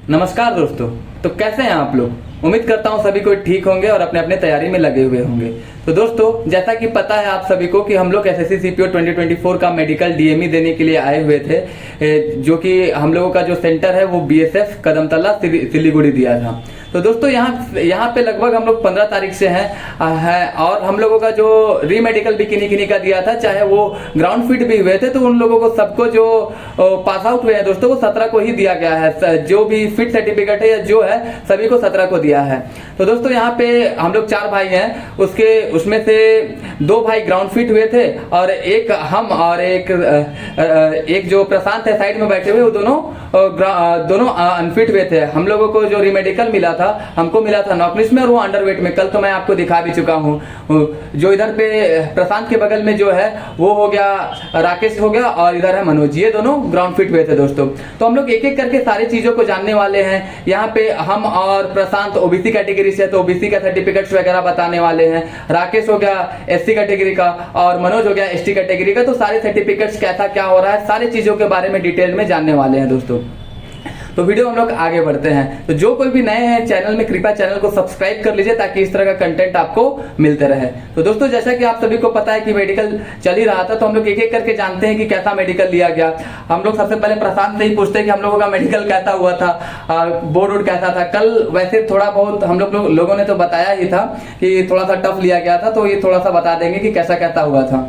नमस्कार दोस्तों। तो कैसे हैं आप लोग? उम्मीद करता हूं सभी कोई ठीक होंगे और अपने अपने तैयारी में लगे हुए होंगे। तो दोस्तों, जैसा कि पता है आप सभी को कि हम लोग एसएससी सीपीओ 2024 का मेडिकल डीएमई देने के लिए आए हुए थे, जो कि हम लोगों का जो सेंटर है वो बीएसएफ कदमतला सिलीगुड़ी दिया था। तो दोस्तों यहाँ पे लगभग हम लोग 15 तारीख से हैं और हम लोगों का जो री मेडिकल भी किन्हीं का दिया था, चाहे वो ग्राउंड फिट भी हुए थे, तो उन लोगों को सबको जो पास आउट हुए हैं दोस्तों वो 17 को ही दिया गया है। जो भी फिट सर्टिफिकेट है या जो है सभी को 17 को दिया है। तो दोस्तों यहाँ पे हम लोग 4 भाई हैं, उसमें से 2 भाई ग्राउंड फिट हुए थे और एक हम और एक जो प्रशांत है साइड में बैठे हुए, वो दोनों अनफिट हुए थे। हम लोगों को जो रीमेडिकल मिला था, हमको मिला था नॉकनिश में और वो अंडरवेट में। कल तो मैं आपको दिखा भी चुका हूँ। जो इधर पे प्रशांत के बगल में जो है वो हो गया राकेश हो गया और इधर है मनोज, ये दोनों ग्राउंड फिट हुए थे दोस्तों। तो हम लोग एक एक करके सारी चीजों को जानने वाले हैं। यहाँ पे हम और प्रशांत ओबीसी कैटेगरी से, तो ओबीसी का सर्टिफिकेट्स वगैरह बताने वाले हैं। राकेश हो गया एससी कैटेगरी का और मनोज हो गया एसटी कैटेगरी का। तो सारे सर्टिफिकेट्स कैसा क्या हो रहा है, सारी चीजों के बारे में डिटेल में जानने वाले हैं दोस्तों। तो वीडियो हम लोग आगे बढ़ते हैं। तो जो कोई भी नए हैं चैनल में, कृपया चैनल को सब्सक्राइब कर लीजिए ताकि इस तरह का कंटेंट आपको मिलते रहे। तो दोस्तों, जैसा कि आप सभी को पता है कि मेडिकल चल ही रहा था, तो हम लोग एक एक करके जानते हैं कि कैसा मेडिकल लिया गया। हम लोग सबसे पहले प्रशांत से ही पूछते हैं कि हम लोगों का मेडिकल कैसा हुआ था, बोर्ड वोर्ड कैसा था। कल वैसे थोड़ा बहुत हम लोगों ने तो बताया ही था कि थोड़ा सा टफ लिया गया था, तो ये थोड़ा सा बता देंगे कि कैसा कैसा हुआ था।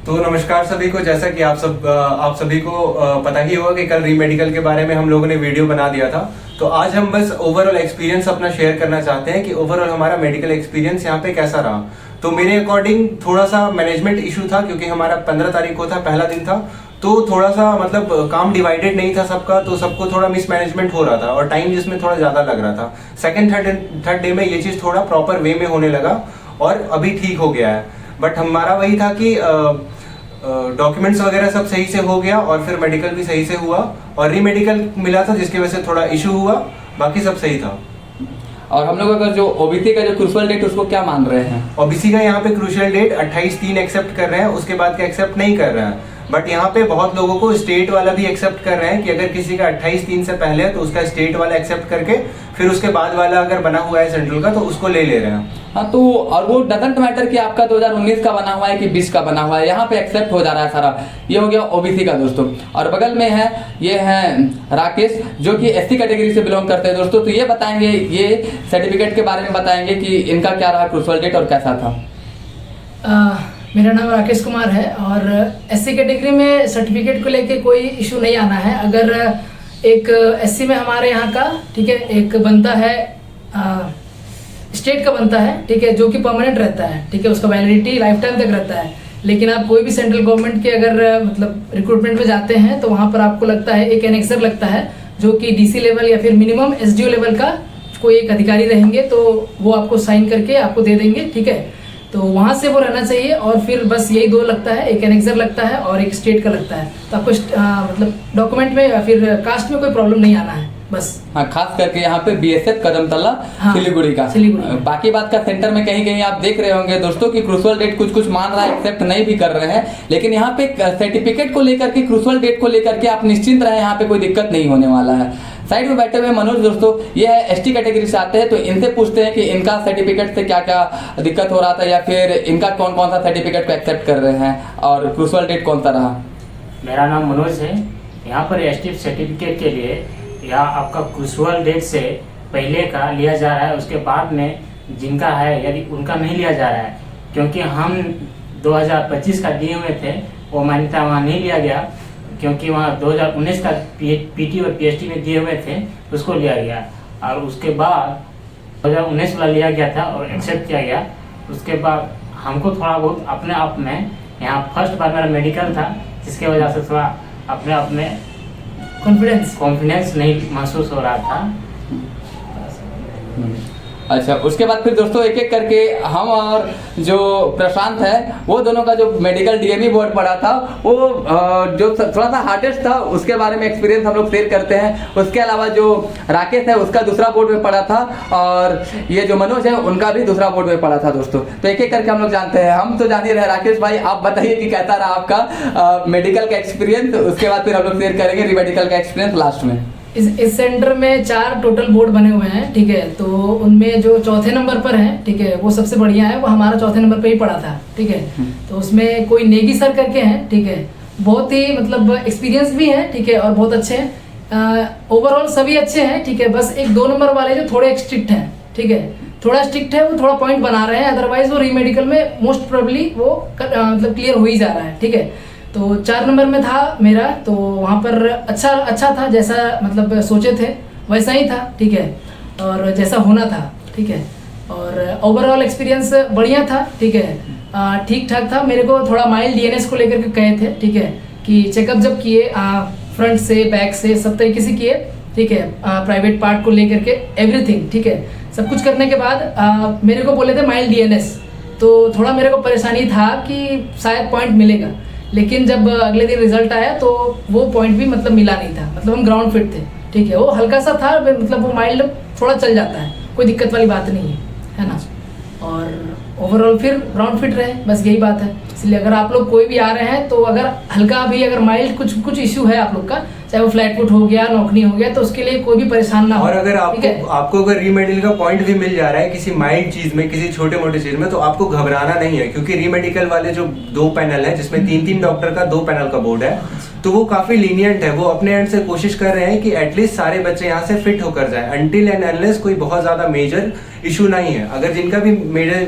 तो नमस्कार सभी को। जैसा कि आप सभी को पता ही होगा कि कल री मेडिकल के बारे में हम लोगों ने वीडियो बना दिया था। तो आज हम बस ओवरऑल एक्सपीरियंस अपना शेयर करना चाहते हैं कि ओवरऑल हमारा मेडिकल एक्सपीरियंस यहाँ पे कैसा रहा। तो मेरे अकॉर्डिंग थोड़ा सा मैनेजमेंट इशू था, क्योंकि हमारा 15 तारीख को था, पहला दिन था, तो थोड़ा सा मतलब काम डिवाइडेड नहीं था सबका, तो सबको थोड़ा मिसमैनेजमेंट हो रहा था और टाइम जिसमें थोड़ा ज्यादा लग रहा था। सेकेंड थर्ड डे में ये चीज थोड़ा प्रॉपर वे में होने लगा और अभी ठीक हो गया है। बट हमारा वही था कि डॉक्यूमेंट्स वगैरह सब सही से हो गया और फिर मेडिकल भी सही से हुआ और री मेडिकल मिला था जिसकी वजह से थोड़ा इशू हुआ, बाकी सब सही था। और हम लोग अगर जो ओबीसी का जो क्रूशियल डेट उसको क्या मान रहे हैं? ओबीसी का यहाँ पे क्रूशियल डेट 28/3 एक्सेप्ट कर रहे हैं, उसके बाद का एक्सेप्ट नहीं कर रहे हैं। बट यहाँ पे बहुत लोगों को स्टेट वाला भी एक्सेप्ट कर रहे हैं कि अगर किसी का 28/3 से पहले है तो उसका स्टेट वाला एक्सेप्ट करके फिर उसके बाद वाला अगर बना हुआ है सेंट्रल का तो उसको ले रहे हैं। हाँ, तो और वो डजंट मैटर कि आपका 2019 का बना हुआ है कि 20 का बना हुआ है, यहाँ पे एक्सेप्ट हो जा रहा है सारा। ये हो गया ओबीसी का दोस्तों। और बगल में है ये है राकेश, जो कि एससी कैटेगरी से बिलोंग करते हैं दोस्तों। तो ये बताएंगे, ये सर्टिफिकेट के बारे में बताएंगे कि इनका क्या रहा क्रूशियल डेट और कैसा था। मेरा नाम राकेश कुमार है और एससी कैटेगरी में सर्टिफिकेट को लेके कोई इशू नहीं आना है। अगर एक एससी में हमारे यहाँ का ठीक है एक बनता है, स्टेट का बनता है ठीक है, जो कि परमानेंट रहता है ठीक है, उसका वैलिडिटी लाइफ टाइम तक रहता है। लेकिन आप कोई भी सेंट्रल गवर्नमेंट के अगर मतलब रिक्रूटमेंट में जाते हैं तो वहाँ पर आपको लगता है एक एनेक्सर लगता है, जो कि डीसी लेवल या फिर मिनिमम एसडीओ लेवल का कोई एक अधिकारी रहेंगे, तो वो आपको साइन करके आपको दे देंगे ठीक है। तो वहाँ से वो रहना चाहिए और फिर बस यही 2 लगता है, एक एनेक्सर लगता है और एक स्टेट का लगता है। तो आपको मतलब डॉक्यूमेंट में या फिर कास्ट में कोई प्रॉब्लम नहीं आना है बस। हाँ, खास करके यहाँ पे बीएसएफ कदमतला सिलीगुड़ी का। बाकी बात का सेंटर में कहीं कहीं आप देख रहे होंगे दोस्तों कि क्रूशियल डेट कुछ मान रहा है, एक्सेप्ट नहीं भी कर रहे हैं। लेकिन यहाँ पे सर्टिफिकेट को लेकर के, क्रूशियल डेट को लेकर के आप निश्चिंत रहे, यहाँ पे कोई दिक्कत नहीं होने वाला है। साइड में बैठे हुए मनोज दोस्तों, ये है एसटी कैटेगरी से आते हैं, तो इनसे पूछते हैं कि इनका सर्टिफिकेट से क्या क्या दिक्कत हो रहा था या फिर इनका कौन कौन सा सर्टिफिकेट को एक्सेप्ट कर रहे हैं और क्रूशियल डेट कौन सा रहा। मेरा नाम मनोज है। यहाँ पर एसटी सर्टिफिकेट के लिए यहाँ आपका क्रूशियल डेट से पहले का लिया जा रहा है, उसके बाद में जिनका है यदि उनका नहीं लिया जा रहा है, क्योंकि हम 2025 का दिए हुए थे, वो मान्यता वहाँ नहीं लिया गया, क्योंकि वहाँ 2019 का पीटी और पीएचडी में दिए हुए थे, उसको लिया गया। और उसके बाद 2019 वाला लिया गया था और एक्सेप्ट किया गया। उसके बाद हमको थोड़ा बहुत अपने आप में यहाँ फर्स्ट बार मेरा मेडिकल था, जिसके वजह से थोड़ा अपने आप में कॉन्फिडेंस नहीं महसूस हो रहा था। अच्छा, उसके बाद फिर दोस्तों एक एक करके हम और जो प्रशांत है वो दोनों का जो मेडिकल डीएमई बोर्ड पड़ा था, वो जो थोड़ा सा हार्डेस्ट था, उसके बारे में एक्सपीरियंस हम लोग शेयर करते हैं। उसके अलावा जो राकेश है उसका दूसरा बोर्ड में पड़ा था और ये जो मनोज है उनका भी दूसरा बोर्ड में पड़ा था दोस्तों। तो एक एक करके हम लोग जानते हैं। हम तो जान ही रहे। राकेश भाई, आप बताइए कि कैसा रहा आपका मेडिकल का एक्सपीरियंस। उसके बाद फिर हम लोग शेयर करेंगे री मेडिकल का एक्सपीरियंस लास्ट में। इस सेंटर में 4 टोटल बोर्ड बने हुए हैं, ठीक है। तो उनमें जो चौथे नंबर पर है, ठीक है, वो सबसे बढ़िया है, वो हमारा चौथे नंबर पे ही पड़ा था, ठीक है। तो उसमें कोई नेगी सर करके हैं, ठीक है, बहुत ही मतलब एक्सपीरियंस भी है, ठीक है, और बहुत अच्छे हैं। ओवरऑल सभी अच्छे हैं, ठीक है। बस एक 2 नंबर वाले जो थोड़े स्ट्रिक्ट हैं, ठीक है, थोड़ा स्ट्रिक्ट है, वो थोड़ा पॉइंट बना रहे हैं, अदरवाइज वो रीमेडिकल में मोस्ट प्रोबेबली वो मतलब क्लियर हो ही जा रहा है, ठीक है। तो 4 नंबर में था मेरा, तो वहाँ पर अच्छा था, जैसा मतलब सोचे थे वैसा ही था, ठीक है, और जैसा होना था, ठीक है। और ओवरऑल एक्सपीरियंस बढ़िया था, ठीक है, ठीक ठाक था। मेरे को थोड़ा माइल्ड डीएनएस को लेकर के कहे थे, ठीक है, कि चेकअप जब किए फ्रंट से बैक से सब तरीके से किए, ठीक है, प्राइवेट पार्ट को लेकर के एवरीथिंग, ठीक है, सब कुछ करने के बाद मेरे को बोले थे माइल्ड डीएनएस। तो थोड़ा मेरे को परेशानी था कि शायद पॉइंट मिलेगा, लेकिन जब अगले दिन रिजल्ट आया तो वो पॉइंट भी मतलब मिला नहीं था, मतलब हम ग्राउंड फिट थे, ठीक है। वो हल्का सा था, मतलब वो माइल्ड थोड़ा चल जाता है, कोई दिक्कत वाली बात नहीं है ना। और ओवरऑल फिर ग्राउंड फिट रहे, बस यही बात है। इसलिए अगर आप लोग कोई भी आ रहे हैं तो अगर हल्का भी अगर माइल्ड कुछ इश्यू है आप लोग का, चाहे वो फ्लैट फुट हो गया, नौकनी हो गया, तो उसके लिए कोई भी परेशान ना हो। और अगर ठीक है? आपको अगर रीमेडिकल का पॉइंट भी मिल जा रहा है किसी माइल्ड चीज में, किसी छोटे मोटे चीज में, तो आपको घबराना नहीं है, क्योंकि रीमेडिकल वाले जो 2 पैनल है, जिसमें 3 डॉक्टर का 2 पैनल का बोर्ड है, तो वो काफी लीनियंट है। वो अपने एंड से कोशिश कर रहे हैं कि एटलीस्ट सारे बच्चे यहाँ से फिट होकर जाए, अनटिल एंड अनलेस कोई बहुत ज्यादा मेजर इशू नहीं है। अगर जिनका भी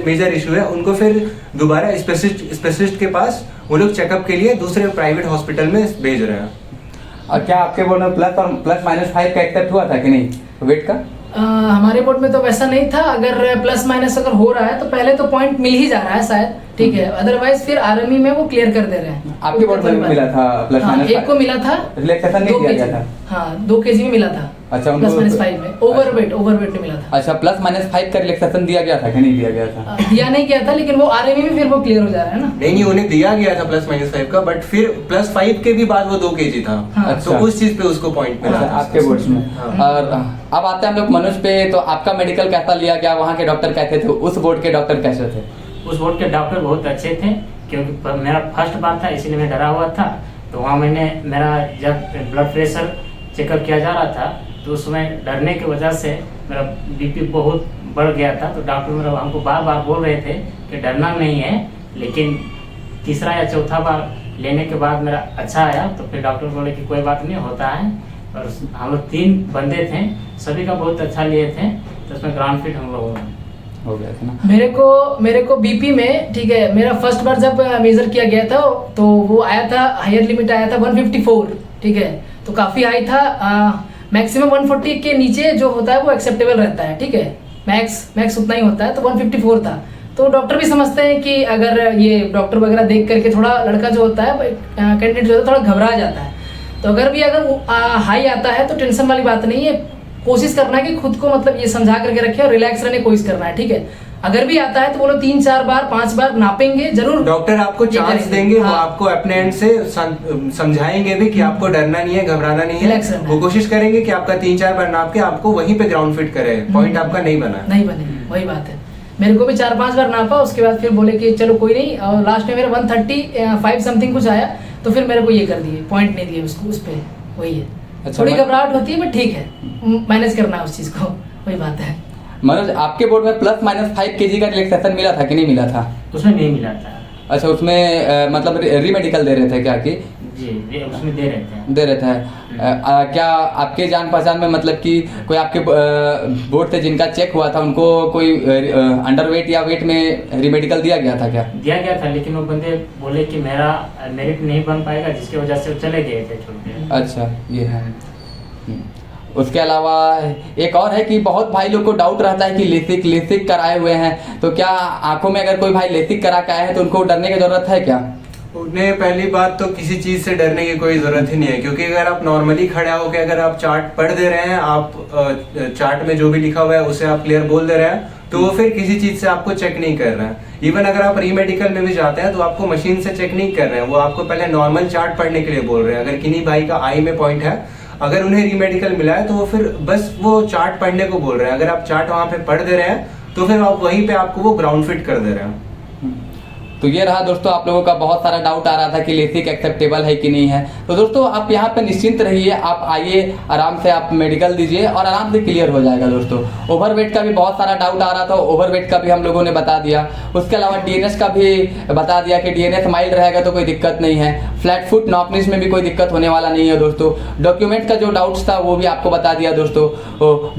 मेजर इशू है, उनको फिर दोबारा स्पेशलिस्ट के पास वो लोग चेकअप के लिए दूसरे प्राइवेट हॉस्पिटल में भेज रहे हैं। और क्या आपके बोर्ड में +-5 का एक्सेप्ट हुआ था कि नहीं वेट का? हमारे बोर्ड में तो वैसा नहीं था। अगर प्लस माइनस अगर हो रहा है तो पहले तो पॉइंट मिल ही जा रहा है शायद, ठीक है, अदरवाइज फिर आरएमई में वो क्लियर कर दे रहे हैं। आपके बोर्ड में भी मिला था +-? एक को मिला था, रिलैक्सेशन नहीं किया गया था? हाँ, 2 kg में मिला था। अच्छा, उनको +-5 में ओवरवेट में मिला था। अच्छा, +-5 का रिलैक्सेशन दिया गया था कि नहीं दिया गया था? दिया नहीं गया था, लेकिन वो आरएमई में फिर वो क्लियर हो जा रहा है ना। नहीं, उन्हें दिया गया था +-5 का, बट फिर +5 के भी बाद वो 2 kg था। हाँ। तो उस चीज पे उसको पॉइंट मिला था आपके बोर्ड में। हाँ। और अब आते हैं हम लोग मनोज पे। तो आपका मेडिकल कैसा लिया गया? वहाँ के डॉक्टर कैसे थे? उस बोर्ड के डॉक्टर कैसे थे? उस बोर्ड के डॉक्टर बहुत अच्छे थे, क्योंकि मेरा फर्स्ट बार था, इसीलिए मैं डरा हुआ था। तो वहाँ मेरा जब ब्लड प्रेशर चेकअप किया जा रहा था, तो उसमें डरने की वजह से मेरा बीपी बहुत बढ़ गया था। तो डॉक्टर मेरा हमको बार बार बोल रहे थे कि डरना नहीं है, लेकिन तीसरा या चौथा बार लेने के बाद मेरा अच्छा आया। तो फिर डॉक्टर बोले कि कोई बात नहीं, होता है। और हम लोग 3 बंदे थे, सभी का बहुत अच्छा लिए थे, तो उसमें ग्राउंड फिट हम लोग हो गया था ना। मेरे को बीपी में, ठीक है, मेरा फर्स्ट बार जब मेजर किया गया था तो वो आया था, हायर लिमिट आया था 154, ठीक है, तो काफ़ी हाई था। मैक्सिमम 140 के नीचे जो होता है वो एक्सेप्टेबल रहता है, ठीक है, मैक्स उतना ही होता है। तो 154 था। तो डॉक्टर भी समझते हैं कि अगर ये डॉक्टर वगैरह देख करके थोड़ा लड़का जो होता है, कैंडिडेट जो होता है, थोड़ा घबरा जाता है। तो अगर हाई आता है तो टेंशन वाली बात नहीं है, कोशिश करना है कि खुद को मतलब ये समझा करके रखे और रिलैक्स रहने की कोशिश करना है, ठीक है। अगर भी आता है तो वो लोग 3-4 बार 5 बार नापेंगे जरूर। डॉक्टर आपको चांस देंगे, हाँ। वो आपको अपने एंड से समझाएंगे भी कि आपको डरना नहीं है, घबराना नहीं है। वो कोशिश करेंगे कि आपका 3-4 बार नाप के आपको वहीं पे ग्राउंड फिट करे, पॉइंट आपका नहीं बना। नहीं बने, वही बात है। मेरे को भी 4-5 बार नापा, उसके बाद फिर बोले कि चलो कोई नहीं, और लास्ट में मेरा 135 समथिंग कुछ आया, तो फिर मेरे को ये कर दिए, पॉइंट नहीं दिए उसको, उस पे वही है। अच्छा, थोड़ी घबराहट होती है, बट ठीक है, मैनेज करना है उस चीज को, वही बात है। मनोज, आपके बोर्ड में +-5 kg का रिलैक्सेशन मिला था कि नहीं मिला था? उसमें नहीं मिला था। अच्छा, उसमें मतलब रीमेडिकल दे रहे थे क्या कि? जी, उसमें दे रहे थे। क्या आपके जान पहचान में मतलब कि कोई आपके बोर्ड थे जिनका चेक हुआ था, उनको कोई अंडरवेट या वेट में रीमेडिकल दिया गया था क्या? दिया गया था, लेकिन वो बंदे बोले कि मेरा मेरिट नहीं बन पाएगा, जिसकी वजह से वो चले गए थे छोड़ के। अच्छा, ये है। उसके अलावा एक और है कि बहुत भाई लोग को डाउट रहता है कि लेसिक कराए हुए हैं, तो क्या आंखों में अगर कोई भाई लेसिक करा के आए हैं तो उनको डरने की जरूरत है क्या? उन्हें पहली बात तो किसी चीज से डरने की कोई जरूरत ही नहीं है, क्योंकि अगर आप नॉर्मली खड़ा होकर अगर आप चार्ट पढ़ दे रहे हैं, आप चार्ट में जो भी लिखा हुआ है उसे आप क्लियर बोल दे रहे हैं, तो वो फिर किसी चीज से आपको चेक नहीं कर रहे हैं। इवन अगर आप रीमेडिकल में भी जाते हैं तो आपको मशीन से चेक नहीं कर रहे हैं, वो आपको पहले नॉर्मल चार्ट पढ़ने के लिए बोल रहे हैं। अगर किन्हीं भाई का आई में पॉइंट है, अगर उन्हें रीमेडिकल मिला है, तो वो फिर बस वो चार्ट पढ़ने को बोल रहे हैं। अगर आप चार्ट वहाँ पे पढ़ दे रहे हैं तो फिर आप वहीं पे आपको वो ग्राउंड फिट कर दे रहे हैं। तो ये रहा दोस्तों, आप लोगों का बहुत सारा डाउट आ रहा था कि लेसिक एक्सेप्टेबल है कि नहीं है। तो दोस्तों आप यहाँ पे निश्चिंत रहिए, आप आइए आराम से, आप मेडिकल दीजिए और आराम से क्लियर हो जाएगा दोस्तों। ओवरवेट का भी बहुत सारा डाउट आ रहा था, ओवरवेट का भी हम लोगों ने बता दिया। उसके अलावा डीएनएस का भी बता दिया कि डीएनएस माइल्ड रहेगा तो कोई दिक्कत नहीं है। फ्लैट फुट नॉकनिस में भी कोई दिक्कत होने वाला नहीं है दोस्तों। डॉक्यूमेंट का जो डाउट्स था वो भी आपको बता दिया दोस्तों।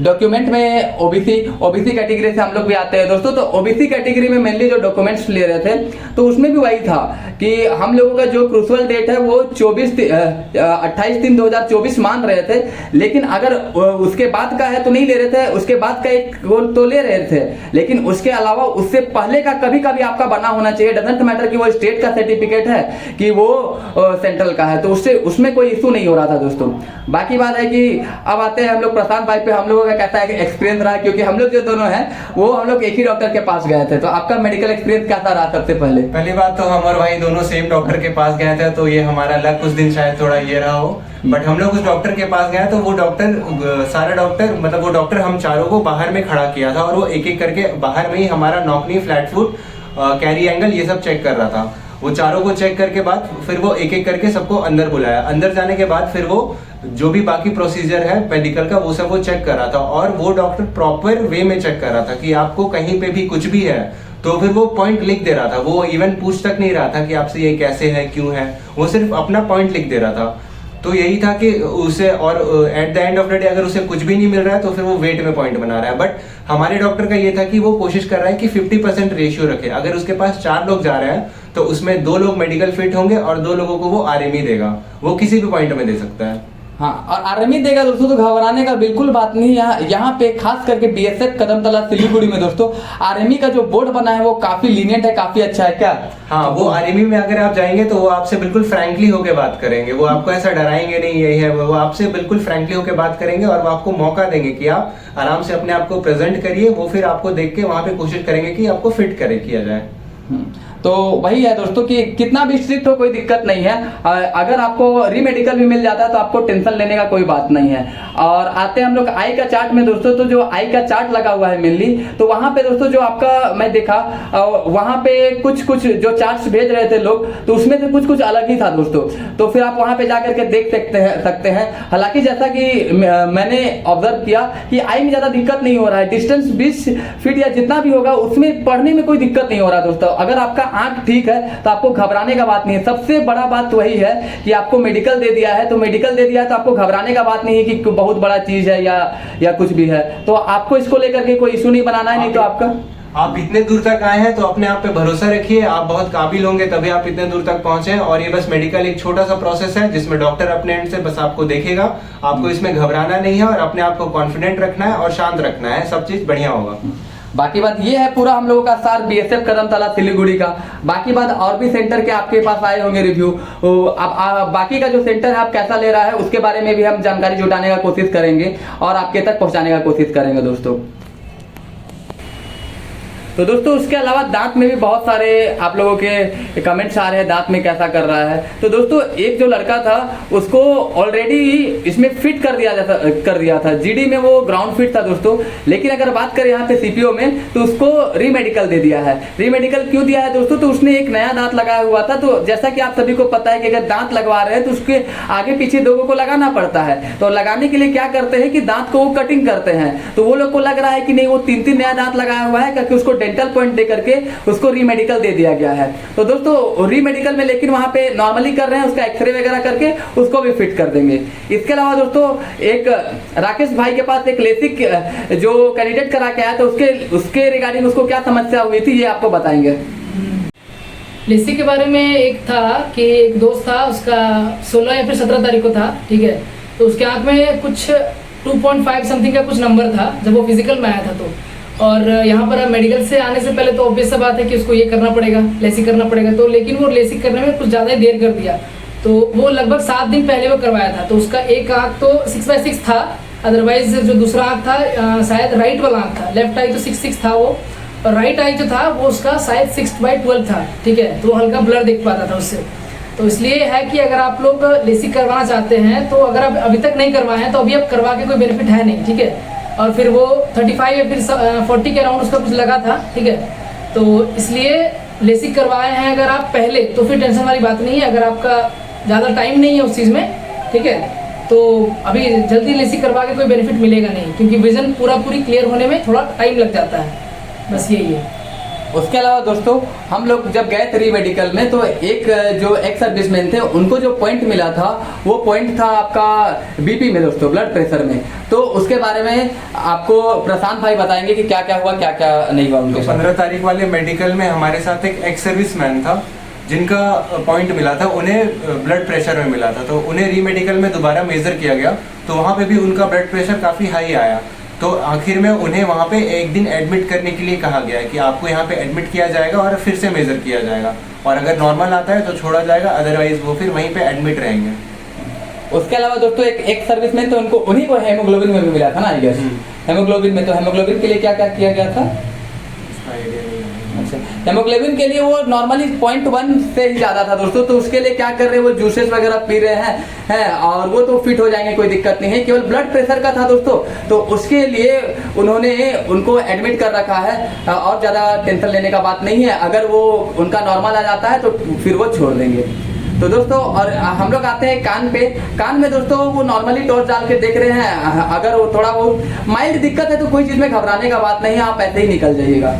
डॉक्यूमेंट में ओबीसी कैटेगरी से हम लोग भी आते हैं दोस्तों। तो ओबीसी कैटेगरी में मेनली जो डॉक्यूमेंट्स ले रहे थे तो उसमें भी वही था कि हम लोगों का जो क्रूशल डेट है वो 28/3/2024 मान रहे थे, लेकिन अगर उसके बाद का है तो नहीं ले रहे थे, उसके बाद का एक तो ले रहे थे, लेकिन उसके अलावा उससे पहले का कभी कभी आपका बना होना चाहिए। डजंट मैटर कि वो स्टेट का सर्टिफिकेट है कि वो सेंट्रल का है, तो उससे उसमें कोई इशू नहीं हो रहा था दोस्तों। बाकी बात है कि अब आते हैं हम लोग प्रशांत भाई पे, हम लोगों का कैसा है एक्सपीरियंस रहा, क्योंकि हम लोग जो दोनों हैं वो हम लोग एक ही डॉक्टर के पास गए थे। तो आपका मेडिकल एक्सपीरियंस कैसा रहा सबसे पहली बात तो हम और भाई दोनों सेम डॉक्टर के पास गए थे, तो ये हमारा लक उस दिन शायद थोड़ा ये रहा हो। बट हम लोग उस डॉक्टर के पास गए तो वो डॉक्टर हम चारों को बाहर में खड़ा किया था और वो एक एक करके बाहर में ही हमारा knock knee, flat foot, carry angle ये सब चेक कर रहा था। वो चारों को चेक करके बाद फिर वो एक एक करके सबको अंदर बुलाया। अंदर जाने के बाद फिर वो जो भी बाकी प्रोसीजर है मेडिकल का वो सब वो चेक कर रहा था, और वो डॉक्टर प्रॉपर वे में चेक कर रहा था कि आपको कहीं पे भी कुछ भी है तो फिर वो पॉइंट लिख दे रहा था। वो इवन पूछ तक नहीं रहा था कि आपसे ये कैसे है, क्यों है, वो सिर्फ अपना पॉइंट लिख दे रहा था। तो यही था कि उसे, और at the end of the day अगर उसे कुछ भी नहीं मिल रहा है तो फिर वो वेट में पॉइंट बना रहा है। बट हमारे डॉक्टर का ये था कि वो कोशिश कर रहा है कि 50% रेशियो रखे। अगर उसके पास 4 लोग जा रहे हैं तो उसमें 2 लोग मेडिकल फिट होंगे और 2 लोगों को वो आरएमई देगा। वो किसी भी पॉइंट में दे सकता है। हाँ, और आर्मी देगा दोस्तों, तो घबराने का बिल्कुल बात नहीं। यहाँ पे खास करके बीएसएफ कदमतला सिलीगुड़ी में दोस्तों आर्मी का जो बोर्ड बना है वो काफी लीनियंट है, काफी अच्छा है। क्या हाँ, वो आर्मी में अगर आप जाएंगे तो वो आपसे बिल्कुल फ्रैंकली होके बात करेंगे। वो आपको ऐसा डराएंगे नहीं, यही है, वो आपसे बिल्कुल फ्रैंकली होके बात करेंगे और वो आपको मौका देंगे कि आप आराम से अपने आप को प्रेजेंट करिए। वो फिर आपको देख के वहां पे कोशिश करेंगे कि आपको फिट किया जाए। तो वही है दोस्तों कि कितना भी स्ट्रिक्ट हो कोई दिक्कत नहीं है। अगर आपको रीमेडिकल भी मिल जाता है तो आपको टेंशन लेने का कोई बात नहीं है। और आते हैं हम लोग आई का चार्ट में दोस्तों। तो जो आई का चार्ट लगा हुआ है मेनली, तो वहां पे दोस्तों जो आपका मैं देखा वहां पे कुछ जो चार्ट्स भेज रहे थे लोग, तो उसमें से कुछ अलग ही था दोस्तों। तो फिर आप वहां पे जाकर के देख सकते हैं। हालांकि जैसा कि मैंने ऑब्जर्व किया कि आई में ज्यादा दिक्कत नहीं हो रहा है। डिस्टेंस 20 फीट या जितना भी होगा उसमें पढ़ने में कोई दिक्कत नहीं हो रहा दोस्तों। अगर आपका आंख ठीक है तो आपको घबराने का बात नहीं है। सबसे बड़ा बात तो वही है कि आपको मेडिकल दे दिया है, तो मेडिकल दे दिया है तो आपको घबराने का बात नहीं है कि बहुत बड़ा चीज है या कुछ भी है। तो आपको इसको लेकर के कोई इशू नहीं बनाना है। नहीं तो आप इतने दूर तक आए हैं तो अपने आप पे भरोसा रखिए। आप बहुत काबिल होंगे तभी आप इतने दूर तक पहुंचे हैं। और ये बस मेडिकल एक छोटा सा प्रोसेस है जिसमें डॉक्टर अपने एंड से बस आपको देखेगा। आपको इसमें घबराना नहीं है और अपने आप को कॉन्फिडेंट रखना है और शांत रखना है। सब चीज बढ़िया होगा। बाकी बात ये है पूरा हम लोगों का सार बीएसएफ कदमतला सिलीगुड़ी का। बाकी बात और भी सेंटर के आपके पास आए होंगे रिव्यू। अब बाकी का जो सेंटर है आप कैसा ले रहा है उसके बारे में भी हम जानकारी जुटाने का कोशिश करेंगे और आपके तक पहुंचाने का कोशिश करेंगे दोस्तों। तो दोस्तों उसके अलावा दांत में भी बहुत सारे आप लोगों के कमेंट्स आ रहे हैं दांत में कैसा कर रहा है। तो दोस्तों एक जो लड़का था उसको ऑलरेडी इसमें फिट कर दिया था। जीडी में वो ग्राउंड फिट था दोस्तों। लेकिन अगर बात करें यहाँ पे सीपीओ में तो उसको रीमेडिकल दे दिया है। रीमेडिकल क्यों दिया है दोस्तों? तो उसने एक नया दांत लगाया हुआ था। तो जैसा कि आप सभी को पता है कि अगर दांत लगवा रहे हैं तो उसके आगे पीछे दोनों को लगाना पड़ता है। तो लगाने के लिए क्या करते हैं कि दांत को वो कटिंग करते हैं। तो वो लोग को लग रहा है कि नहीं वो 3 नया दांत लगाया हुआ है करके उसको डेंटल पॉइंट दे करके उसको रीमेडिकल दे दिया गया है। तो दोस्तों रीमेडिकल में लेकिन वहां पे नॉर्मली कर रहे हैं, उसका एक्सरे वगैरह करके उसको भी फिट कर देंगे। इसके अलावा दोस्तों एक राकेश भाई के पास एक लेसिक जो कैंडिडेट करा के आया तो उसके रिगार्डिंग उसको क्या समस्या हुई थी ये आपको बताएंगे। लेसिक के बारे में एक था कि एक दोस्त था उसका 16 या फिर 17 तारीख को था, ठीक है। तो उसके आंख में कुछ 2.5 समथिंग का कुछ नंबर था जब वो फिजिकल में आया था। तो और यहाँ पर मेडिकल से आने से पहले तो ऑब्वियस सा बात है कि उसको ये करना पड़ेगा, लेसिक करना पड़ेगा। तो लेकिन वो लेसिक करने में कुछ ज़्यादा ही देर कर दिया। तो वो लगभग 7 दिन पहले वो करवाया था। तो उसका एक आँख तो 6/6 था, अदरवाइज जो दूसरा आँख था शायद राइट वाला आँख था। लेफ्ट आई तो 6/6 था वो, और राइट आई जो था वो उसका शायद 6/12 था, ठीक है। तो हल्का ब्लर दिख पाता था उससे। तो इसलिए है कि अगर आप लोग लेसिक करवाना चाहते हैं तो अगर आप अभी तक नहीं करवाए हैं तो अभी अब करवा के कोई बेनिफिट है नहीं, ठीक है। और फिर वो 35 या फिर 40 के अराउंड उसका कुछ लगा था, ठीक है। तो इसलिए लेसिक करवाए हैं अगर आप पहले, तो फिर टेंशन वाली बात नहीं है। अगर आपका ज़्यादा टाइम नहीं है उस चीज़ में, ठीक है, तो अभी जल्दी लेसिक करवा के कोई बेनिफिट मिलेगा नहीं, क्योंकि विजन पूरी क्लियर होने में थोड़ा टाइम लग जाता है, बस यही है। उसके अलावा दोस्तों हम लोग जब गए थे री मेडिकल में, तो एक जो एक्स सर्विसमैन थे उनको जो पॉइंट मिला था वो पॉइंट था आपका बीपी में दोस्तों, ब्लड प्रेशर में। तो उसके बारे में आपको प्रशांत भाई बताएंगे कि क्या क्या हुआ, क्या क्या नहीं हुआ उनके तो साथ। 15 तारीख वाले मेडिकल में हमारे साथ एक एक्स सर्विसमैन था जिनका पॉइंट मिला था, उन्हें ब्लड प्रेशर में मिला था। तो उन्हें री मेडिकल में दोबारा मेजर किया गया, तो वहाँ पे भी उनका ब्लड प्रेशर काफ़ी हाई आया। तो आखिर में उन्हें वहाँ पे एक दिन एडमिट करने के लिए कहा गया है कि आपको यहाँ पे एडमिट किया जाएगा और फिर से मेजर किया जाएगा, और अगर नॉर्मल आता है तो छोड़ा जाएगा, अदरवाइज वो फिर वहीं पे एडमिट रहेंगे। उसके अलावा दोस्तों एक सर्विसमैन, तो उनको उन्हीं को हेमोग्लोबिन में भी मिला था ना, आई गेस। हेमोग्लोबिन में, तो हेमोग्लोबिन के लिए क्या क्या किया गया था? अच्छा, हेमोग्लोबिन के लिए वो नॉर्मली 0.1 से ही ज्यादा था दोस्तों, तो उसके लिए क्या कर रहे हैं, वो जूसेस वगैरह पी रहे हैं और वो तो फिट हो जाएंगे, कोई दिक्कत नहीं है। केवल ब्लड प्रेशर का था दोस्तों, तो उसके लिए उन्होंने उनको एडमिट कर रखा है, और ज्यादा टेंशन लेने का बात नहीं है। अगर वो उनका नॉर्मल आ जाता है तो फिर वो छोड़ देंगे। तो दोस्तों और हम लोग आते हैं कान पे। कान में दोस्तों वो नॉर्मली टॉर्च डाल के देख रहे हैं, अगर वो थोड़ा बहुत माइल्ड दिक्कत है तो कोई चीज में घबराने का बात नहीं है, आप ऐसे ही निकल जाइएगा।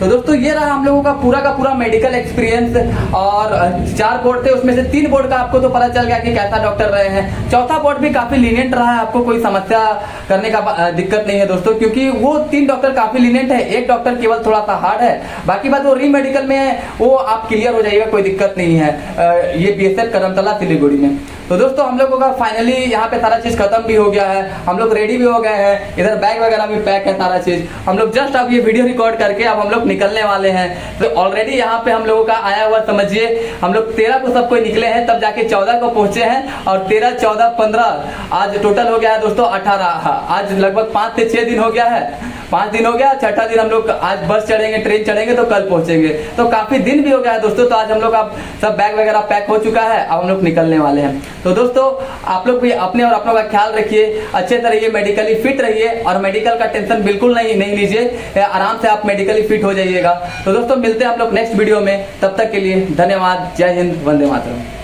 तो दोस्तों ये रहा हम लोगों का पूरा मेडिकल एक्सपीरियंस, और 4 बोर्ड थे, उसमें से 3 बोर्ड का आपको तो पता चल गया कि कैसा डॉक्टर रहे हैं। चौथा बोर्ड भी काफी लीनियंट रहा है, आपको कोई समस्या करने का दिक्कत नहीं है दोस्तों, क्योंकि वो 3 डॉक्टर काफी लीनियंट है, एक डॉक्टर केवल थोड़ा सा हार्ड है, बाकी बात वो री मेडिकल में है, वो आप क्लियर हो जाइएगा, कोई दिक्कत नहीं है। ये BSF करमतला सिलीगुड़ी में। तो दोस्तों हम लोगों का फाइनली यहाँ पे सारा चीज खत्म भी हो गया है, हम लोग रेडी भी हो गए हैं, इधर बैग वगैरह भी पैक है, सारा चीज हम लोग जस्ट अब ये वीडियो रिकॉर्ड करके अब हम लोग निकलने वाले हैं। तो ऑलरेडी यहाँ पे हम लोगों का आया हुआ, समझिए हम लोग 13 को सब कोई निकले हैं, तब जाके 14 को पहुंचे हैं, और 13, 14, 15 आज टोटल हो गया है दोस्तों 18। आज लगभग 5 से 6 दिन हो गया है, 5 दिन हो गया, छठा दिन हम लोग आज बस चढ़ेंगे, ट्रेन चढ़ेंगे तो कल पहुंचेंगे, तो काफी दिन भी हो गया है दोस्तों। तो आज हम लोग अब सब बैग वगैरह पैक हो चुका है, अब हम लोग निकलने वाले हैं। तो दोस्तों आप लोग भी अपने और अपनों का ख्याल रखिए, अच्छे से रहिए, मेडिकली फिट रहिए, और मेडिकल का टेंशन बिल्कुल नहीं लीजिए, आराम से आप मेडिकली फिट हो जाइएगा। तो दोस्तों मिलते हैं हम लोग नेक्स्ट वीडियो में, तब तक के लिए धन्यवाद। जय हिंद, वंदे मातरम।